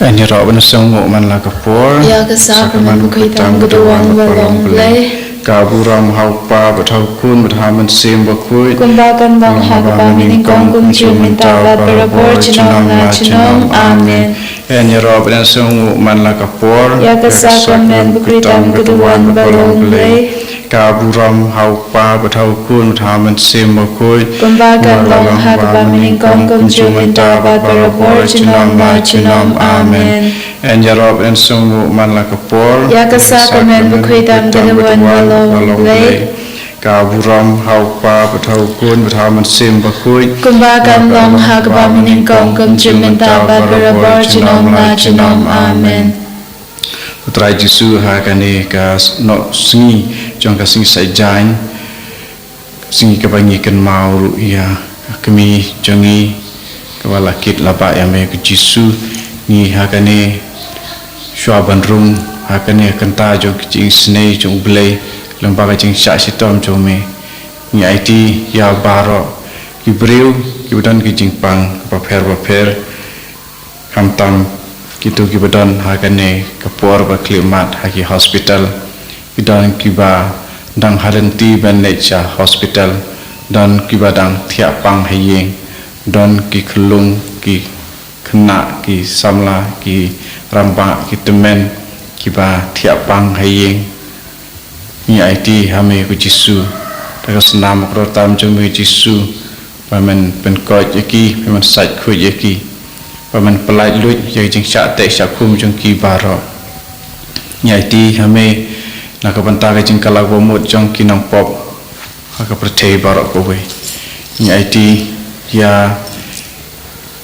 Ani Robin Songo man la kapor Ya ka sacrament bukay tam gaduan walong blay Kaburam haupa bathau kun bathaman sim bakui Kumbakan bang hagaba mining kong kum chiu mintawa barabor chinom la chinom amen Ani Robin Songo man la kapor Ya ka sacrament bukay tam gaduan walong blay Kaburam haupa bathau kun bathaman sim bakui Kumbakan bang hagaba mining kong kum chiu mintawa barabor chinom la chinom amen Ani Robin Songo man la kapor Ya ka sacrament bukay tam gaduan walong blay Kaburam haupa bathau kun bathaman sim bakui Kumbakan bang hagaba mining kong kum chiu mintawa barabor chinom la chinom amen Putra Yesus hakane ka no singi jong ka singi sajain singi ka bangi kan mau ya kami jongi kawala kit lapa ya me ku Yesus ni hakane swaban rum hakane kanta jong jing snei jong blai lembaga jing sya sitom jong me ni IT ya baro ki breu ki budan ki jing pang paper kamtam kitu kibadan hakane kapor ba klimat haki hospital kidan kiba dang halenti ban necha hospital dan kiba dang thiapang hayeng don ki khulung ki khna ki samla ki ramba ki temen kiba thiapang hayeng ni IT hame ku Jisu takas nam kro tam jome Jisu pamen pen ko yaki pamen sat khu yaki paman pelai lut yang jeng syak tek syak kum jeng ki baro nyai ti hame nak banta ke jeng kala bomut jeng ki nang pop ka percaya baro ko we nyai ti ya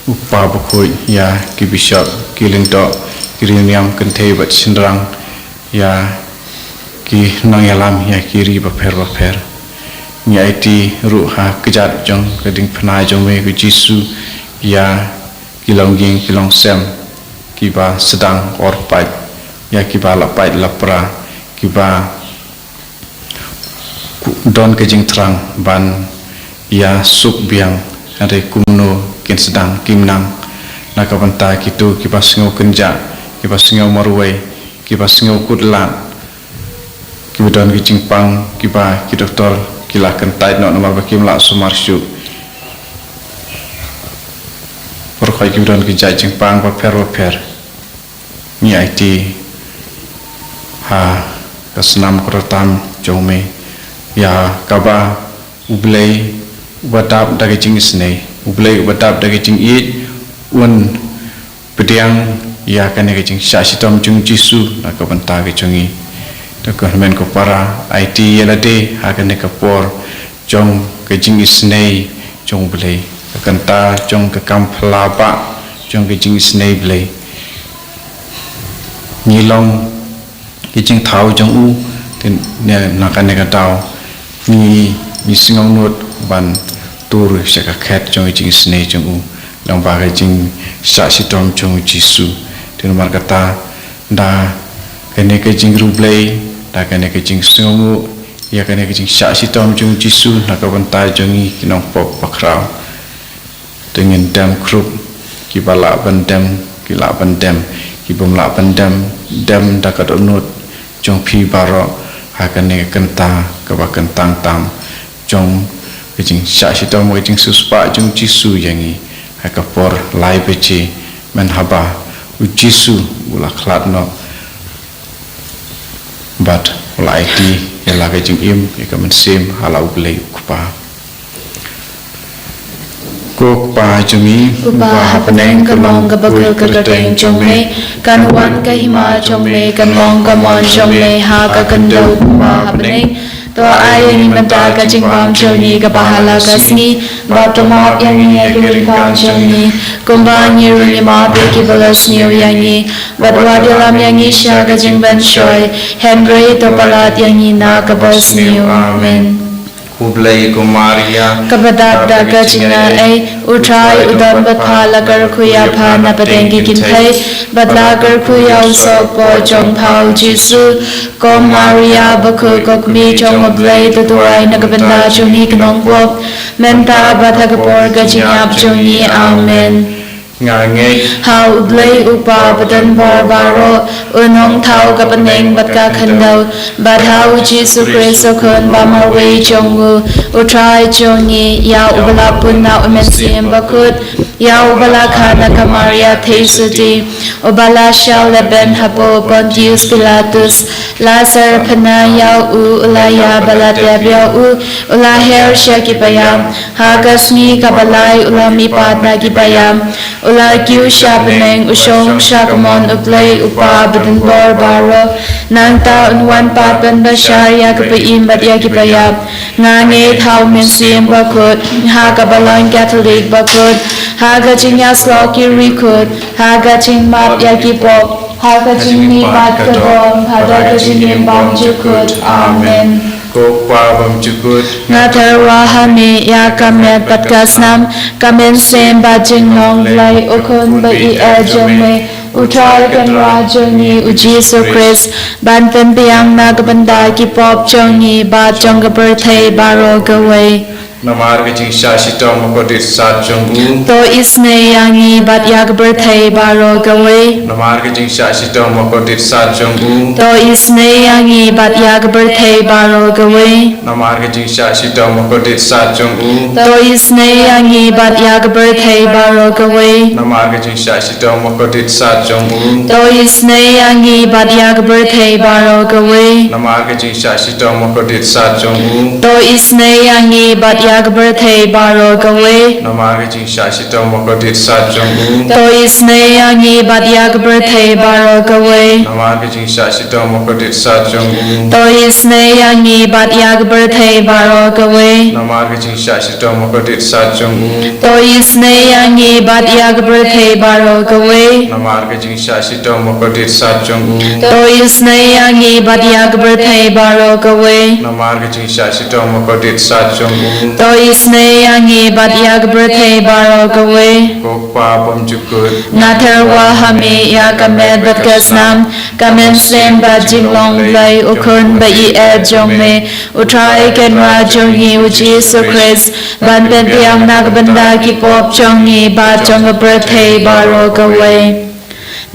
upa bokoi ya ki bishop ki lento ki riniam kenthe bat sindrang ya ki nang yalam ya ki ri ba pher nyai ti ruha kejat jeng keding phnai jeng me ku Jisu ya kilong ging kilong sem kiba sedang orpat ya kiba lapai lapra kiba don kejing terang ban ya suk biang ada kumno kin sedang kimnang nakabanta kitu kiba sengau kenja kiba sengau marwai kiba sengau kudlan kiba don kejing pang kiba ki doktor kila kentai no nomor bakim la sumarsyu perkhoi kibudan kijai jengpang paper ni IT ha kasnam krotam jome ya kaba ublei ubadap dagi jing isnei ublei ubadap dagi jing it un pediang ya kane jing syasitom jung Jisu na ka banta ge jungi takon men ko para IT yelade ha kane ka por jong ge jing isnei jong ublei kanta jong ke kampelaba jong ke jing snei blei nilong ke jing thau jong u ten ne nakane ka tau ni singong nut ban tur se ka khat jong jing snei jong u long ba ke jing sa sitom jong Jisu ten mar kata da kene ke jing ru blei da kene ke jing singong u ya kene ke jing sa sitom jong Jisu nakabanta jongi kinong pop pakrau dengan dam krup kibala bandam kila bandam kibumla bandam dam dakat unut jong pi baro hakane kenta kaba kentang tam jong kejing syak sitom kejing suspa jong Jisu yangi hakapor lai beci menhaba u Jisu ula khlatno bat ula IT yala kejing im ikamen sim halau blei kupa kok pa jumi Upa hapaneng kamong kabagul kagateng jome Kanuan kahima jome Kanmong kamon jome Ha kakandaw upa hapaneng To ayo ni menta kajing pam joni Kapahala kasni Baptomap yangi Akirin pam joni Kumba nyiru lima Beki balas niyo yangi Badwadilam yangi Sya kajing banshoy Henry to palat yangi Na kabas niyo Amen Kublai Kumaria Kabadab daga jingna ay utrai udon batpa lagar kuya pa na padengi kinpay badlagar kuya usok po jong pao Jisu Kom Maria baku kokmi jong oblay tuturay nagabanda jongi kanong wop menta batagapor gajingap jongi Amen Ngangai Hau blei upa badan barbaro unong thau kapaneng batka khandau badhau Jesu Christ kon bamarwe jongu utrai jongi ya ubala punna umensim bakut ya ubala khana kamaria thesuti ubala shaleben habo Pontius Pilatus Lazar pana ya u ulaya baladya u ulaher shakipayam hagasmi kabalai ulami padna gipayam Ula kiu shabaneng usong shakamon uplay upa badan barbaro nang ta unwan papan bashar yakapaim bat yakipayap ngange thau mensim bakut haga balon Catholic bakut haga chinyas loki rikut haga ching map yakipop haga ching pat kabom haga ching bam jukut amen Kokpa bam jukut Ngatarwa hami ya kamet patkasnam kamen sem bajing long lay ukun ba I jome utrar kan rajongi Jesu Christ ban pen piang nagabanda ki pop jongi ba jonga birthday baro gaway Namar kecing syasitong makodit sat jonggu To isne yangi bat yag birthday baro gaway Namar kecing syasitong makodit sat jonggu To isne yangi bat yag birthday baro gaway Namar kecing syasitong makodit sat jonggu To isne yangi bat yag birthday baro gaway Namar kecing syasitong makodit sat jonggu To isne yangi bat yag birthday baro gaway Namar kecing syasitong makodit sat jonggu To isne yangi bat yag birthday baro gaway Namar kecing syasitong makodit sat jonggu To isne yangi bat yag birthday baro gaway Namar kecing syasitong makodit sat jonggu To isne yangi bat yag birthday baro gaway Namar kecing syasitong makodit sat jonggu To isne yangi bat yag birthday baro gaway Namar kecing syasitong makodit sat jonggu To isne yangi bat yag birthday baro gaway Namar kecing syasitong makodit sat jonggu To isne yangi bat yag birthday baro gaway Kokpa bam jukut Natharwa hami ya kamet batkasnam kamen sem bajing long lay ukun ba I jome utrai kan rajongi Jesu Christ ban pen piang nagabanda ki pop jongi ba jonga birthday baro gaway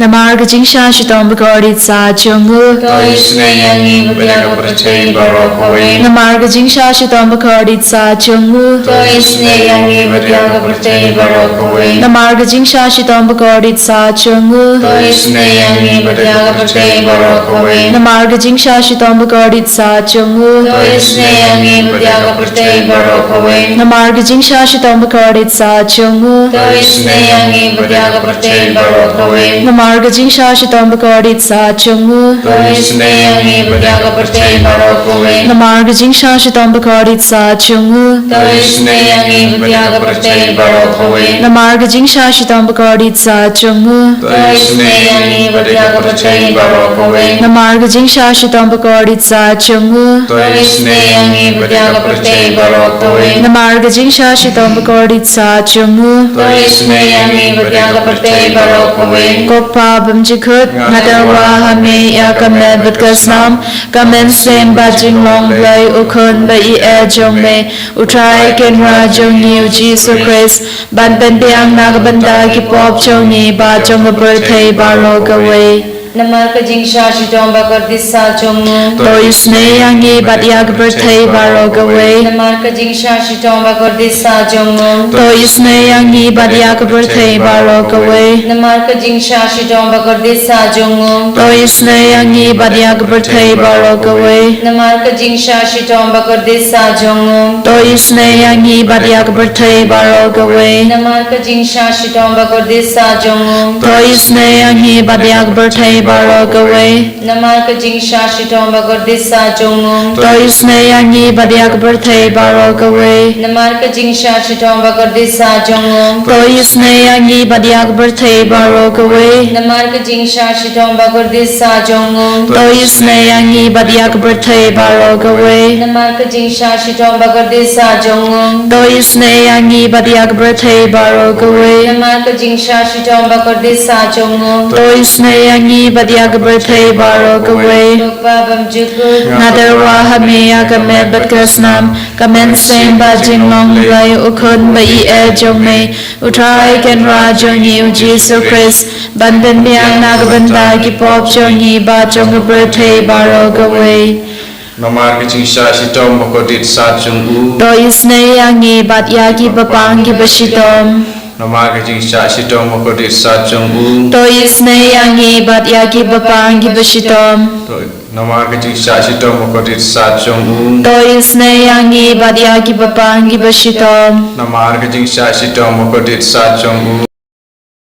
Namar kajing shashitong bakorit sa jongu To isne yangi badyaga birthday baro gaway Namar kajing shashitong bakorit sa jongu To isne yangi badyaga birthday baro gaway Namar kajing shashitong bakorit sa jongu To isne yangi badyaga birthday baro gaway Namar kajing shashitong bakorit sa jongu To isne yangi badyaga birthday baro gaway Namar kajing shashitong bakorit sa jongu To isne yangi badyaga birthday baro gaway Namar kajing shashitong bakorit sa jongu To isne yangi badyaga birthday baro gaway Namar kajing shashitong bakorit sa jongu To isne yangi badyaga birthday baro gaway Namar kajing shashitong bakorit sa jongu To isne yangi badyaga birthday baro gaway Namar kajing shashitong bakorit sa jongu To isne yangi badyaga birthday baro gaway Namar kajing shashitong bakorit sa jongu To isne yangi badyaga birthday baro gaway Kokpa bamjikut Nadarwa hami ya kamen batkasnam kamen sem bajing long lay ukun ba I jome utrai kan rajongi Jesu Christ ban pen piang nagabanda ki pop jongi ba jonga birthday baro gaway Namar kajing shashitong bakorit sa jongu To isne yangi bat yag birthday baro gaway Namar kajing shashitong bakorit sa jongu To isne yangi bat yag birthday baro gaway Namar kajing shashitong bakorit sa jongu To isne yangi bat yag birthday baro gaway Namar kajing shashitong bakorit sa jongu To isne yangi bat yag birthday baro gaway Namar kajing shashitong bakorit sa jongu To isne yangi bat yag birthday baro gaway Namar kajing shashitong bakorit sa jongu To isne yangi bat yag birthday baro gaway Namar kajing shashitong bakorit sa jongu To isne yangi bat yag birthday baro gaway Namar kajing shashitong bakorit sa jongu To isne yangi bat yag birthday baro gaway Namar kajing shashitong bakorit sa jongu To isne yangi bat yag birthday baro gaway Namar kajing shashitong bakorit sa jongu To isne yangi badia gaberthei baro gawai Tukpa bamjukut Nadarwa hameya kamet bat krasnam kamen sem ba jinglong lai ukhun ba I e jongme utrai kenra jongi u Jesus Christ bandan biang nagabanda ki pop jongi ba jong gaberthei baro gawai Namar kicing sya sitom bokodit sat jung u. To isne yangi bat yagi bapang ki basitom Namar kicing sya sitom bokodit sat jung u. To isne yangi bat yagi bapang ki basitom Namar kicing sya sitom bokodit sat jung u. To isne yangi bat yagi bapang ki basitom Namar kicing sya sitom bokodit sat jung u.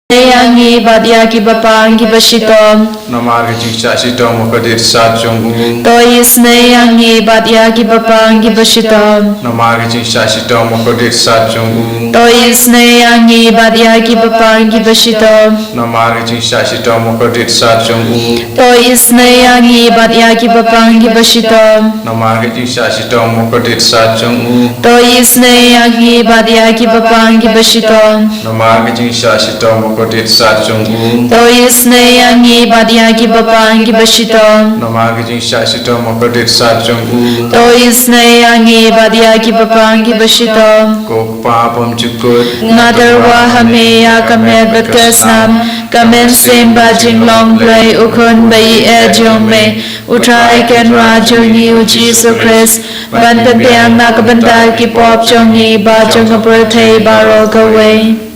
yangi bat yagi bapang ki basitom Namar kicing sya sitom bokodit sat jung u. To isne yangi bat yagi bapang ki basitom Namar kicing sya sitom bokodit sat jung u. To isne yangi bat yagi bapang ki basitom Namar kicing sya sitom bokodit sat jung u. To isne yangi bat yagi bapang ki basitom Namar kicing sya sitom bokodit sat jung u. To isne yangi bat yagi bapang ki basitom Namar kicing sya sitom bokodit sat jung u. To isne yangi bat yagi bapang ki basitom Namar kicing sya sitom bokodit sat jung u. To isne yangi bat yagi bapang ki basitom Kokpa pamjukut Nadarwa hameya kamet bat krasnam kamen sem ba jinglong lai ukhun ba I e jongme utrai kenra jongi u Jesus Christ bandan biang nagabanda ki pop jongi ba jong gaberthei baro gawai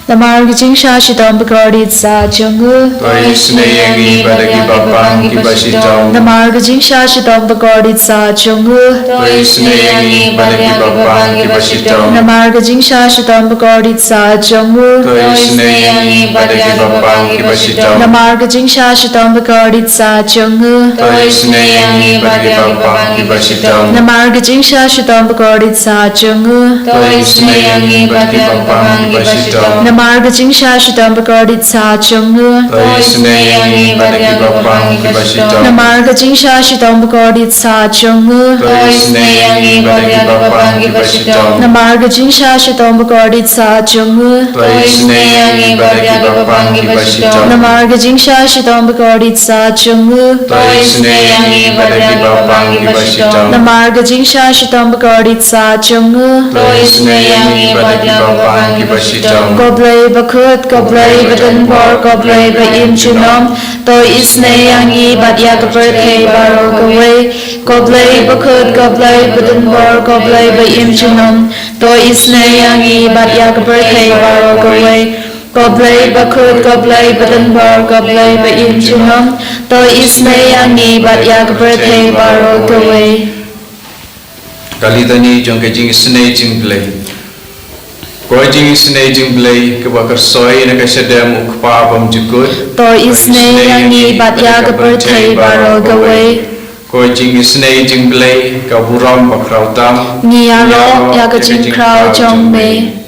Namar gijing sha shitom bakordit sa jongu Toi isne yangi badagi bapang ki basitom. Namar gijing sha shitom bakordit sa jongu Toi isne yangi badagi bapang ki basitom. Namar gijing sha shitom bakordit sa jongu Toi isne yangi badagi bapang ki basitom. Namar gijing sha shitom bakordit sa jongu Toi isne yangi badagi bapang ki basitom. Namar gijing sha shitom bakordit sa jongu Toi isne yangi badagi bapang ki basitom. Namar gijing sha shitom bakordit sa jongu Toi isne yangi badagi bapang ki basitom. Namar gijing sha shitom bakordit sa jongu Toi isne yangi badagi bapang ki basitom. Namar gijing sha shitom bakordit sa jongu Toi isne yangi badagi bapang ki basitom. Namar gijing sha shitom bakordit sa jongu Toi isne yangi badagi bapang ki basitom. Namar gijing sha shitom bakordit sa jongu Toi isne yangi badagi bapang ki basitom. Goblay bakut goblay badan bor goblay ba im chunom to isne yangi bat ya gaberthei baro gawai goblay bakut goblay badan bor goblay ba im chunom to isne yangi bat ya gaberthei baro gawai goblay bakut goblay badan bor goblay ba im chunom to isne yangi bat ya gaberthei baro gawai Kali tani jong kajing snei jing play. Koi jing snei jing play ke bakar soi na ka sedam ukpa pamjukut. to isne yangi bat ya gaberthei baro gawai Koi jing snei jing play ka buram bakrau tam. Ngiyaro ya kajing krau jong me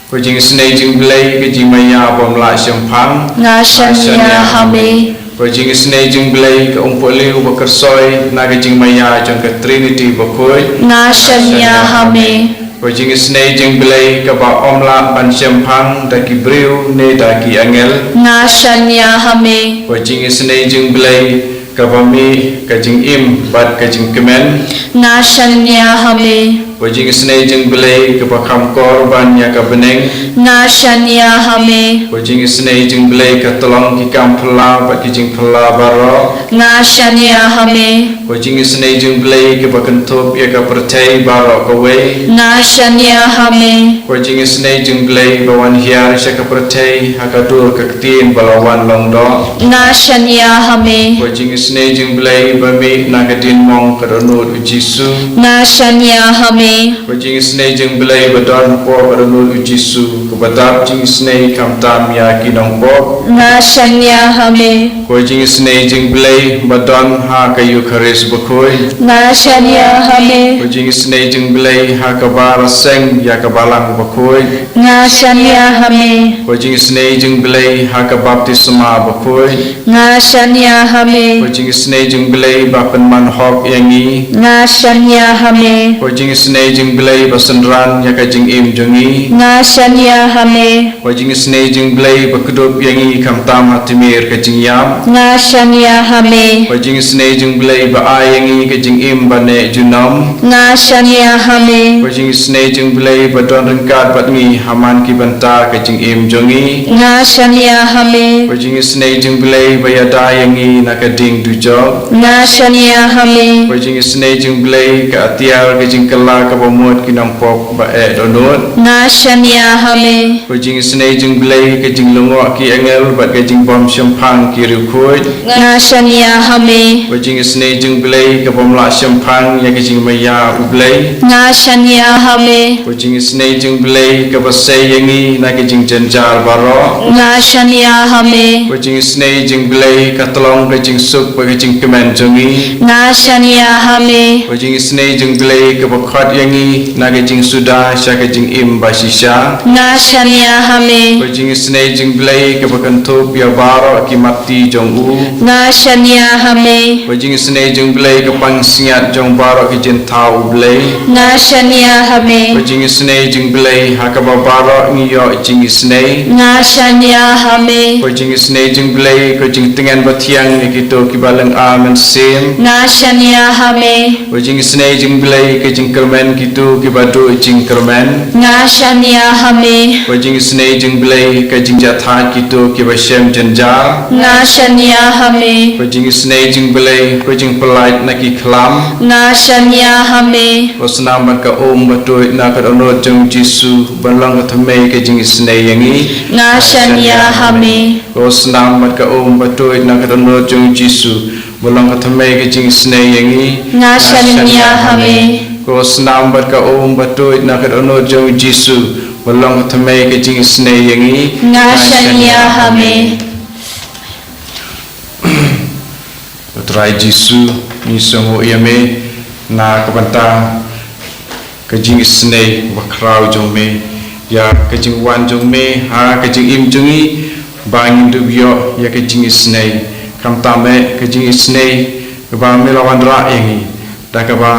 Koi jing snei jing play ke jing maya pamla sempang. nga shanya hame Koi jing snei jing play ka umpoli bakar soi na ka jing maya jong ka Trinity bakoi. nga shanya hame Koi jing snei jing play ka ba omla ban sempang da ki briu ne da ki angel. nga shanya hame Koi jing snei jing play ka ba mi ka jing im bat ka jing kemen. nga shanya hame Koi jing snei jing play ka ba kham korban ya ka beneng. nga shanya hame Koi jing snei jing play ka tolong ki kam phla ba ki jing phla baro. nga shanya hame Koi jing snei jing play ka ba kentup ya ka perthei baro ka we. nga shanya hame Koi jing snei jing play ba wan hiar sya ka perthei ha ka dur ka tin balawan long do. nga shanya hame Koi jing snei jing play ba mi na ka din mong ka ronut u Jisu. nga shanya hame Koi jing snei jing play ba don po ka ronut u Jisu. Ka badap jing snei kam tam ya ki nong po. nga shanya hame Koi jing snei jing play ba don ha ka Eucharist ba koi. nga shanya hame Koi jing snei jing play ha ka bara seng ya ka balang ba koi. nga shanya hame Koi jing snei jing play ha ka baptisma ba koi. nga shanya hame Koi jing snei jing play ba pen man hok yangi. nga shanya hame Koi jing snei snei jing blai basandran ya ka jing im jongi nga shanya hame wajing snei jing blai bakudup yangi kam tam hatimir ka jing yam nga shanya hame wajing snei jing blai ba ayangi ka jing im bane junam nga shanya hame wajing snei jing blai ba don rengkat bat ngi haman ki banta ka jing im jongi nga shanya hame wajing snei jing blai ba yada yangi na ka ding dujo nga shanya hame wajing snei jing blai ka atiar ka jing kala ka bomot ki nampok ba e donot nga shanya hame wajing snei jing blai ka jing lungo ki angel bat ka jing bom shampang ki rukhoi nga shanya hame wajing snei jing blai ka bom la shampang ya ka jing maya ublai nga shanya hame wajing snei jing blai ka basai yangi na ka jing janjar baro nga shanya hame wajing snei jing blai ka tolong ka jing sup ka jing kemen jongi nga shanya hame wajing snei jing blai ka bakhat yangi na ka jing suda sha ka jing im basisha nga shanya hame wajing snei jing blai ka bakantup ya baro ki mati jong u nga shanya hame wajing snei jing blai ka pang siat jong baro ki jin tau blai nga shanya hame wajing snei jing blai ha ka ba baro ngi yo jing snei nga shanya hame wajing snei jing blai ko jing tengan batiang ni kito ki balang amen sem nga shanya hame wajing snei jing blai ka jing kermen kito ki badu jing kermen nga shanya hame wajing snei jing blai ka jing jatha kito ki bashem janjar nga shanya hame wajing snei jing blai ko jing pelait na ki khlam nga shanya hame wasnam ban ka om batoi na ka ono jong jisu balang ka thame ka jing snei yangi nga shanya hame wasnam ban ka om batoi na ka ono jong jisu balang ka thame ka jing snei yangi nga shanya hame wasnam ban ka om batoi na ka ono jong jisu balang ka thame ka jing snei yangi nga shanya hame Utrai Jisu ni songo yame na kabanta kajing snei wakrau jome ya kajing wan jome ha kajing im jungi bangin dubyo ya kajing snei kam tame kajing snei ba melawan ra yangi dakaba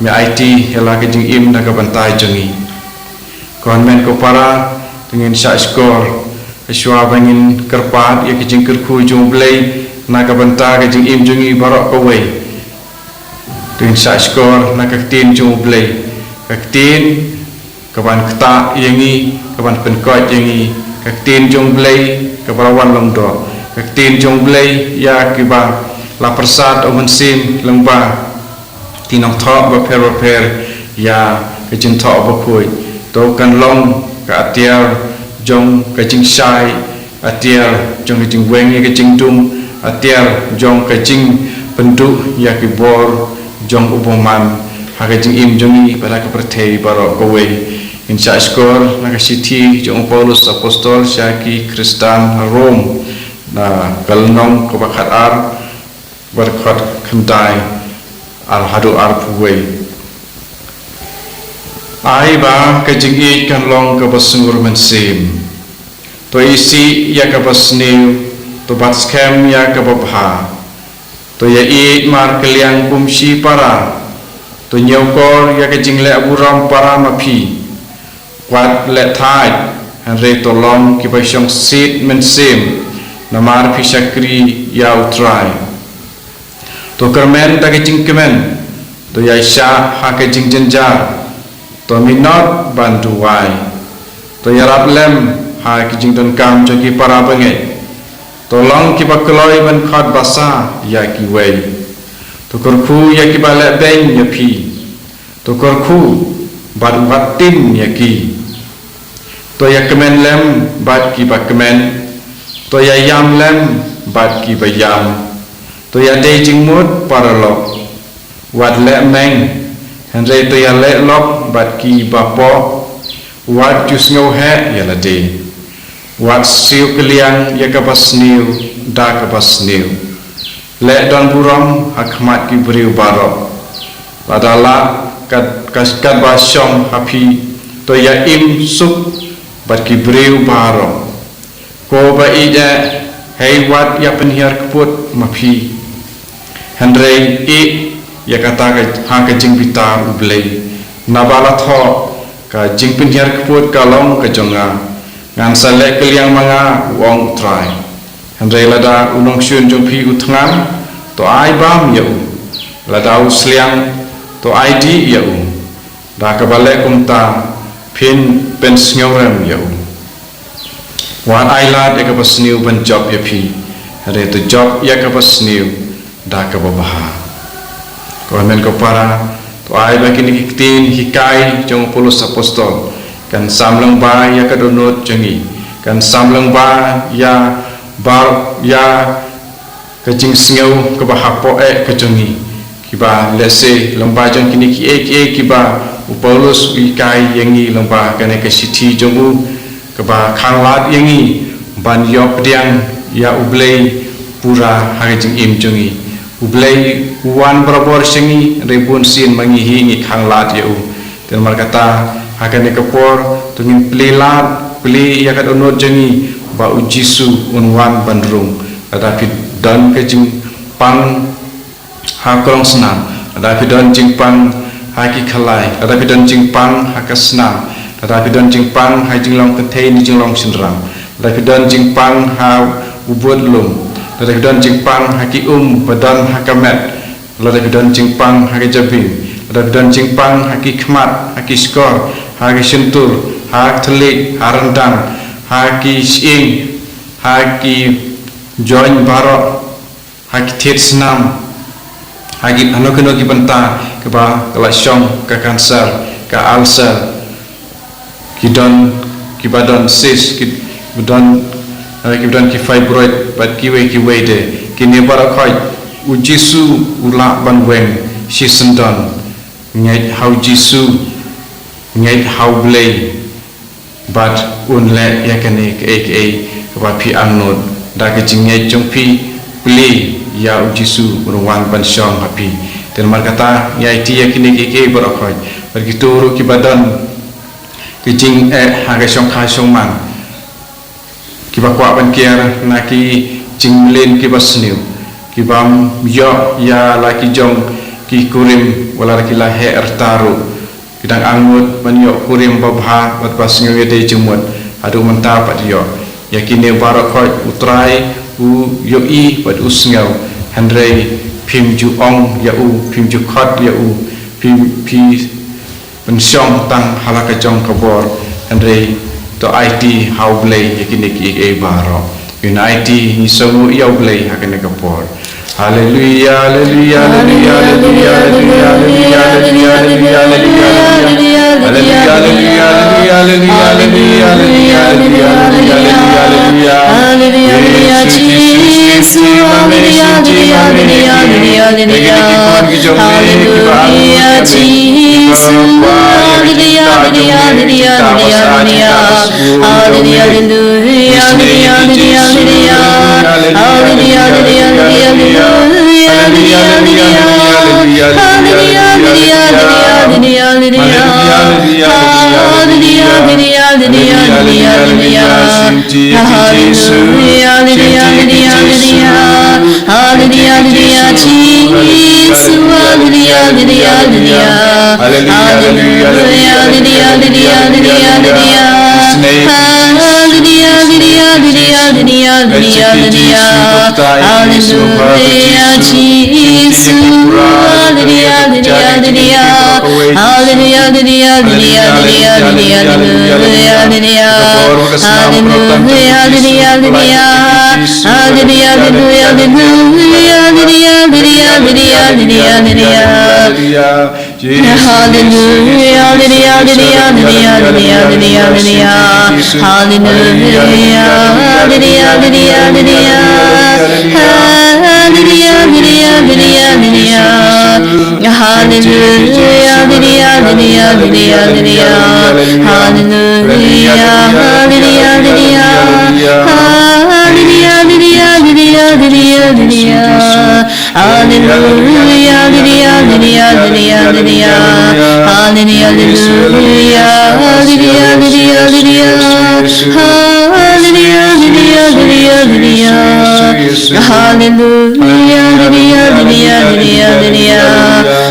me IT hela kajing im dakabanta jungi konmen ko para dengan syak skor aswa bangin kerpat ya kajing kerku jumblai naga banta ka jing im jungi barok ka wei dengan syak skor naga tin jumblai ka tin ka ban kta yangi ka ban penkot yangi ka tin jumblai ka barawan longdo ka tin jumblai ya ki ba la persat o mensim lengba tinong thok ba per ya ka jing thok ba khoi to kan long ka atiar jong ka jing sai atiar jong ka jing weng ka jing dum atiar jong ka jing penduk ya ki bor jong uboman ha ka jing im jongi pada ka perthei baro ko we insya skor na ka siti jong Paulus apostol syaki Kristan Rom na kalnong ko bakat ar berkat kendai al hadu ar puwe ai ba ka jing i kan long ka basungur mensim to isi ya ka basniu to batskem ya ka babha to ya i mar kaliang kumshi para to nyokor ya ka jingle aburam para mapi kwat le thai han re to long ki baishong sit mensim namar pisakri ya utrai to kermen ta ka jing kemen to ya sha ha ka jing janjar to minot banduai to ya rablem ha ka jing don kam jogi para bangai tolong ki bakloi ban khat basa ya ki wei to korku ya ki bala ben ya pi to korku ban batin ya ki to ya kemen lem bat ki bakmen to ya yam lem bat ki bayam to ya dei jingmut paralok wat le meng hanre to ya le lok bat ki bapo wat jusngau he ya la dei wat siu kalian ya kabasniu da kabasniu le don buram akmat ki briu barok ladala kaskat basyong hapi to ya im sup bat ki briu barok ko ba ida hei wat ya penhiar keput mapi handrei i ya kata ha ka jing bitar ublei nabala tho ka jingpin hiar keput kalong ka jonga ngan salek keliang manga wong try handai lada unong syun jong phi utngan to ai bam yau lada usliang to ID yau da ka balek kumta pin pen snyorem yau wan aila de ka pasniu ban job ya phi hare to job ya ka pasniu da ka babaha ko men ko para to ai ba kini kitin hikai jong polos apostol kan samlang ba ya ka donot jangi kan samlang ba ya bar ya kajing sngeu ke bahapo ke jangi kiba lese lomba jong kini ki kiba upolus hikai yangi lomba kan ke city jongu ke ba khanglat yangi ban yok diang ya ublei pura haging im jangi ublei uwan berabor sengi ribun sin mangihi ngi khanglat yau dan markata hakane kapor tungin plilat pli yakat onot jengi ba ujisu unwan bandrung ada dan kejing pang hakrong senam ada dan jing pang haki khalai ada dan jing pang hakasnam ada dan jing pang hajing long ketei ni jing long sindram ada dan jing pang ha ubud lum ada dan jing pang haki badan hakamet ada dan jing pang haki jabing ada dan jing pang haki khmat haki skor haki sentur hak telik harendang haki siing haki join barok haki tet senam haki anokono ki benta ke ba kelasyong ke kanser ke ulcer kidon ki badan sis ki badan ki fibroid bat ki we de kini barok khoi ujisu ula ban weng si sendon ngai hau jisu ngai hau blei bat unle yakane ke ba pi anod da ke jingai jongpi plei ya ujisu ruwan ban syong hapi dan markata ya ti yakine ke barakhoi begitu ru ki badan ke jing haga syong kha syong man ki ba kwa ban kiar na ki jing len ki basniu ki bam yo ya laki jong ki kurim wala ki la he ertaru kidang angut banyo kurim babha bat basngu de jumut adu menta pat yo yakine barakot utrai u yo i bat usngau handrei phim ju ong ya u phim ju khot ya u phim pi pensyong tang halaka jong kabor handrei to IT how blay yakine ki barok in IT ni songu ya blay hakane kapor haleluya haleluya haleluya haleluya haleluya haleluya haleluya haleluya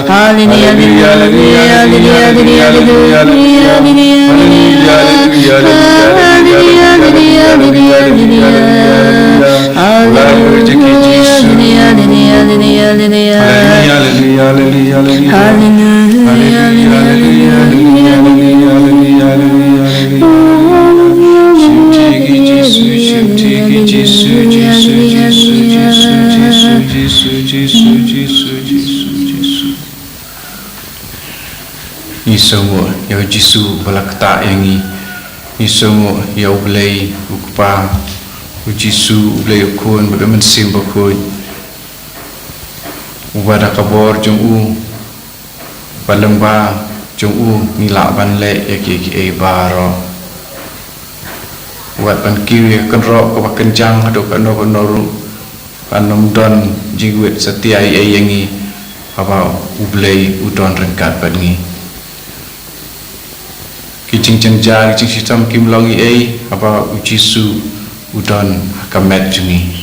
Hallelujah, Isomo ya Jisu balakta yangi isomo ya ublay ukpa Jisu ublay ukun bagaman sim bakun ubada kabor jong u balamba jong u nila ban le yaki e baro wat ban kiwi kan ro ko bakan jang ado kan no noru panom don jigwet setia e yangi apa ublay udon rengkat bangi Kicing cenjar, kicing sistem kim longi apa ujisu udon kamet jungi.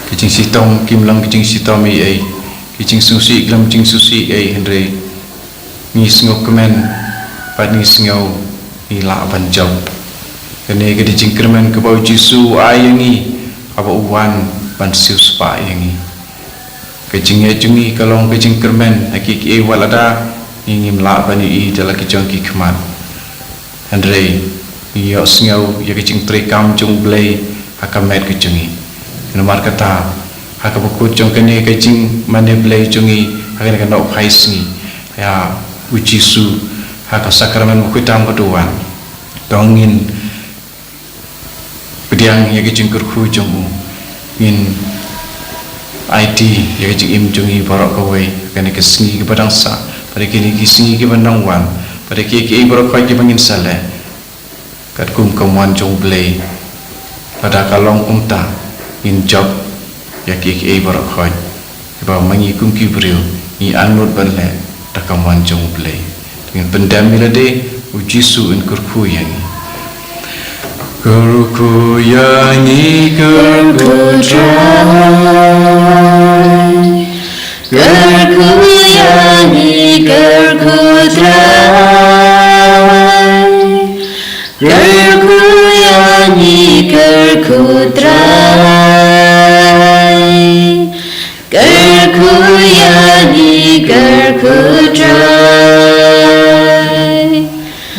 Kicing sistem kim long kicing sistem kicing susi glam kicing susi Henry ni sengok kemen pad ni sengau ni la banjau. Kene ke kicing kemen ke bau ujisu ayangi apa uwan ban siu spa yangi. Kicing jungi kalau kicing kemen hakiki walada ingin melakban ini dalam kejangki kemat. Andre, ia sengau ia kecing terekam jong belai hakamet kejangi. Nomor kata hakapukut jong kene kecing mana belai jongi hakan kena opais ni. Ya ujisu hakasakramen mukutam keduan. Dongin pediang ia kecing kurku jongu. In IT ia kecing im jongi barak kawai kene kesengi kepadang sa. Pada kini kisih ke bandang wan, pada kini berokoi ke bangin saleh, kat kum kemuan jong belai, pada kalong umta, in job, ya kini berokoi, sebab mangi kum kibriu, ni anut banle, dah kemuan jong belai, dengan pendam milade, ujisu in kurku yangi, kurku yangi kurku try. Gerku yangi gerku try, gerku yangi gerku try, gerku yangi gerku try,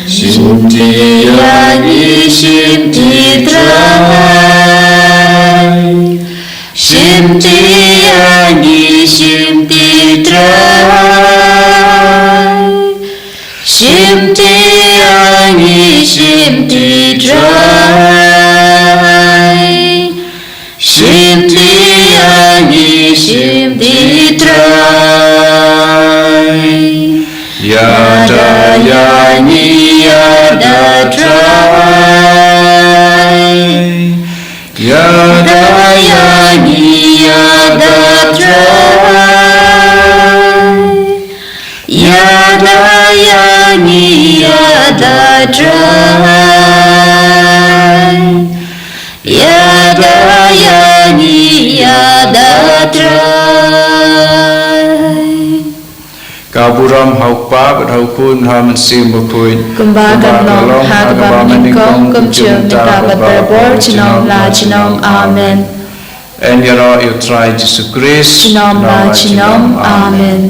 shimti yangi shimti try, shimti yangi shimti try, shimti yangi shimti try, shimti yangi shimti try, yada yangi yada try, yada yangi yada try, yada yangi yada try, yada yangi yada try. Kaburam haukpa bat haukun ha mensim bakui Kumbagan long hagaba meningkong kumcium minta bat berbor cinom la cinom amen. En yara il try Jesus Christ Cinom la cinom amen.